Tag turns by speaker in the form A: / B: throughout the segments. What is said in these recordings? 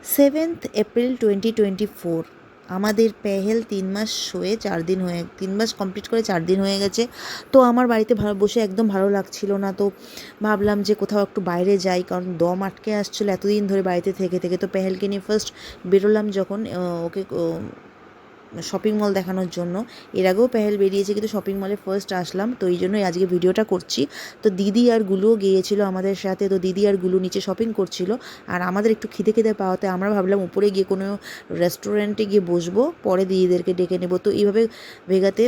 A: 7th April 2024 আমাদের পেহেল 3 মাস হয়ে 4 দিন হয়ে 3 মাস কমপ্লিট করে 4 দিন হয়ে গেছে। তো আমার বাড়িতে বসে একদম ভালো লাগছিল না, তো ভাবলাম যে কোথাও একটু বাইরে যাই, কারণ দম আটকে আসছিলো এতদিন ধরে বাড়িতে থেকে থেকে। তো পেহেলকে নিয়ে ফার্স্ট বেরোলাম যখন ওকে শপিং মল দেখানোর জন্য। এর আগেও পেহেল বেরিয়েছে, কিন্তু শপিং মলে ফার্স্ট আসলাম, তো এই জন্যই আজকে ভিডিওটা করছি। তো দিদি আর গুলুও গিয়েছিল আমাদের সাথে। তো দিদি আর গুলু নিচে শপিং করছিল, আর আমাদের একটু খিদে খিদে পাওয়াতে আমরা ভাবলাম উপরে গিয়ে কোনো রেস্টুরেন্টে গিয়ে বসবো, পরে দিদিদেরকে ডেকে নেবো। তো এইভাবে ভেগাতে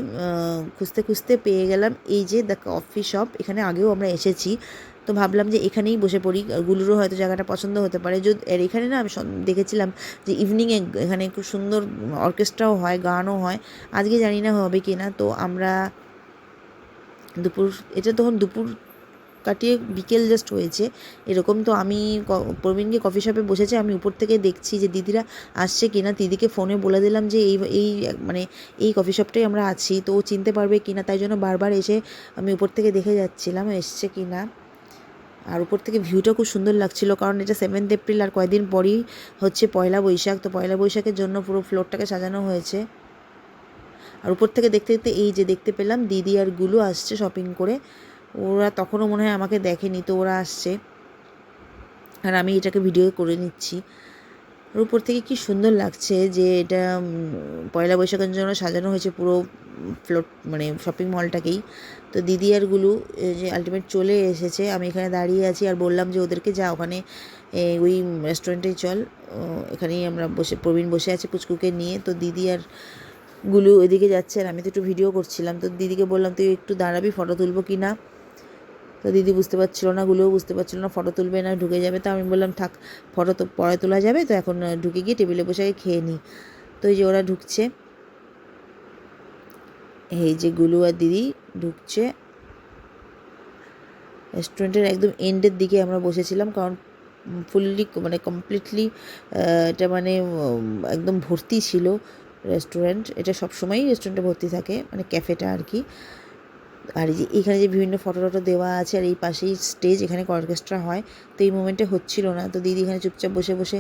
A: খুঁজতে খুঁজতে পেয়ে গেলাম এই যে দ্য কফি শপ। এখানে আগেও আমরা এসেছি, তো ভাবলাম যে এখানেই বসে পড়ি। গুলুরও হয়তো জায়গাটা পছন্দ হতে পারে। আর এখানে না আমি দেখেছিলাম যে ইভিনিংয়ে এখানে খুব সুন্দর অর্কেস্ট্রাও হয়, গানও হয়। আজকে জানি না হবে কি না। তো আমরা এটা তখন দুপুর কাটিয়ে বিকেল জাস্ট হয়েছে এরকম। তো আমি প্রবীণকে কফি শপে বসেছে, আমি উপর থেকে দেখছি যে দিদিরা আসছে কিনা। দিদিকে ফোনে বলে দিলাম যে এই মানে এই কফি শপটাই আমরা আছি, তো ও চিনতে পারবে কিনা, তাই জন্য বারবার এসে আমি উপর থেকে দেখে যাচ্ছিলাম এসছে কিনা। আর উপর থেকে ভিউটা খুব সুন্দর লাগছিল, কারণ এটা 7th এপ্রিল আর কয়েকদিন পরেই হচ্ছে পয়লা বৈশাখ। তো পয়লা বৈশাখের জন্য পুরো ফ্লোরটাকে সাজানো হয়েছে। আর উপর থেকে দেখতে দেখতে এই যে দেখতে পেলাম দিদি আর গুলো আসছে শপিং করে। ওরা তখনও মনে হয় আমাকে দেখেনি, তো ওরা আসছে আর আমি এটাকে ভিডিও করে নিচ্ছি। আর উপর থেকে কি সুন্দর লাগছে যে এটা পয়লা বৈশাখের জন্য সাজানো হয়েছে পুরো ফ্লোর, মানে শপিং মলটাকেই। তো দিদি আর গুলু যে আলটিমেট চলে এসেছে, আমি এখানে দাঁড়িয়ে আছি আর বললাম যে ওদেরকে যা ওখানে ওই রেস্টুরেন্টেই চল, এখানেই আমরা বসে, প্রবীণ বসে আছে পুচকুকে নিয়ে। তো দিদি আর গুলু এদিকে যাচ্ছে আর আমি তো একটু ভিডিও করছিলাম। তো দিদিকে বললাম তুই একটু দাঁড়াবি, ফটো তুলবো কি না। তো দিদি বুঝতে পারছিল না, গুলোও বুঝতে পারছিল না ফটো তুলবে না ঢুকে যাবে। তো আমি বললাম থাক, ফটো তো পরে তোলা যাবে, তো এখন ঢুকে গিয়ে টেবিলে বসে খেয়ে নিই। তো এই যে ওরা ঢুকছে, এই যে গুলু আর দিদি ঢুকছে। রেস্টুরেন্টের একদম এন্ডের দিকে আমরা বসেছিলাম, কারণ ফুললি মানে কমপ্লিটলি এটা মানে একদম ভর্তি ছিল রেস্টুরেন্ট। এটা সবসময়ই রেস্টুরেন্টে ভর্তি থাকে, মানে ক্যাফেটা আর কি। আর এই যে এখানে যে বিভিন্ন ফটো টটো দেওয়া আছে, আর এই পাশেই স্টেজ, এখানে অর্কেস্ট্রা হয়। তো এই মোমেন্টে হচ্ছিল না, তো দিদি এখানে চুপচাপ বসে বসে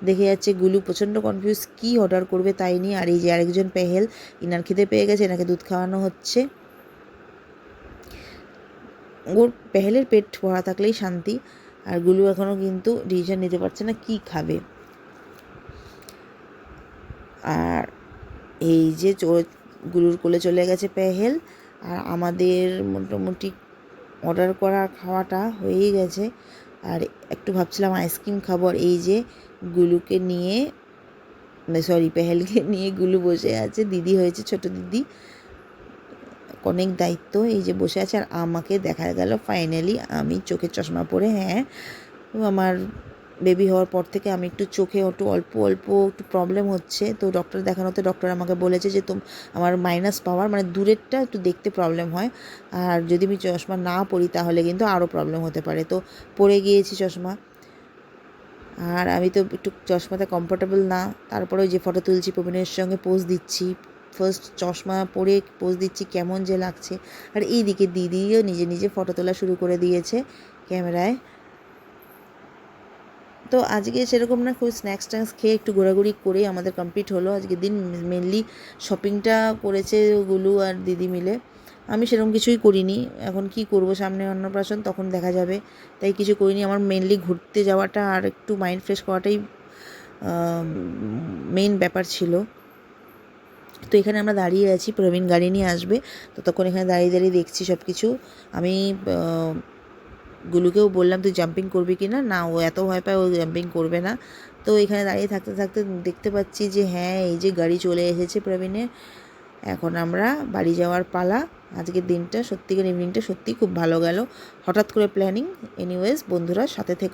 A: দেখে যাচ্ছে। গুলু প্রচণ্ড কনফিউজ, কী অর্ডার করবে তাই নিয়ে। আর এই যে আরেকজন পেহেল, ইনার খিদে পেয়ে গেছে, এনাকে দুধ খাওয়ানো হচ্ছে। ওর পেহেলের পেট ভরা থাকলেই শান্তি। আর গুলু এখনও কিন্তু ডিসিশন নিতে পারছে না কী খাবে। আর এই যে গুলুর কোলে চলে গেছে পেহেল, আর আমাদের মোটামুটি অর্ডার করা খাওয়াটা হয়েই গেছে। আর একটু ভাবছিলাম আইসক্রিম খাবো। আর এই যে গুলুকে নিয়ে, সরি পেহেলকে নিয়ে গুলু বসে আছে। দিদি হয়েছে ছোট দিদি, অনেক দায়িত্ব। এই যে বসে আছে। আর আমাকে দেখা গেল ফাইনালি আমি চোখের চশমা পরে, হ্যাঁ আমার বেবি হওয়ার পর থেকে আমি একটু চোখে একটু অল্প অল্প একটু প্রবলেম হচ্ছে। তো ডক্টর দেখানোতে ডক্টর আমাকে বলেছে যে আমার মাইনাস পাওয়ার, মানে দূরেরটা একটু দেখতে প্রবলেম হয়, আর যদি আমি চশমা না পরি তাহলে কিন্তু আরও প্রবলেম হতে পারে। তো পরে গিয়েছি চশমা, আর আমি তো একটু চশমাতে কমফোর্টেবল না। তারপরে ওই যে ফটো তুলছি, প্রবীণের সঙ্গে পোজ দিচ্ছি, ফার্স্ট চশমা পরে পোজ দিচ্ছি, কেমন যে লাগছে। আর এইদিকে দিদিও নিজে নিজে ফটো তোলা শুরু করে দিয়েছে ক্যামেরায়। তো আজকে সেরকম না, খুব স্ন্যাক্স ট্যাক্স খেয়ে একটু ঘোরাঘুরি করে আমাদের কমপ্লিট হলো আজকের দিন। মেনলি শপিংটা করেছে গুলু আর দিদি মিলে, আমি সেরকম কিছুই করিনি। এখন কি করব, সামনে অন্নপ্রাশন, তখন দেখা যাবে, তাই কিছু করিনি। আমার মেনলি ঘুরতে যাওয়াটা আর একটু মাইন্ড ফ্রেশ করাটাই মেইন ব্যাপার ছিল। তো এখানে আমরা দাঁড়িয়ে আছি, প্রবীণ গাড়ি নিয়ে আসবে, তো তখন এখানে দাঁড়িয়ে দাঁড়িয়ে দেখছি সব কিছু। আমি গুলুকেও বললাম তুই জাম্পিং করবি কি না, না ও এত ভয় পায়, ও জাম্পিং করবে না। তো এখানে দাঁড়িয়ে থাকতে থাকতে দেখতে পাচ্ছি যে হ্যাঁ এই যে গাড়ি চলে এসেছে প্রবীণের। এখন আমরা বাড়ি যাওয়ার পালা। আজকের দিনটা সত্যিকার ইভিনিংটা সত্যিই খুব ভালো গেল, হঠাৎ করে প্ল্যানিং। এনিওয়েজ বন্ধুরা সাথে থেকে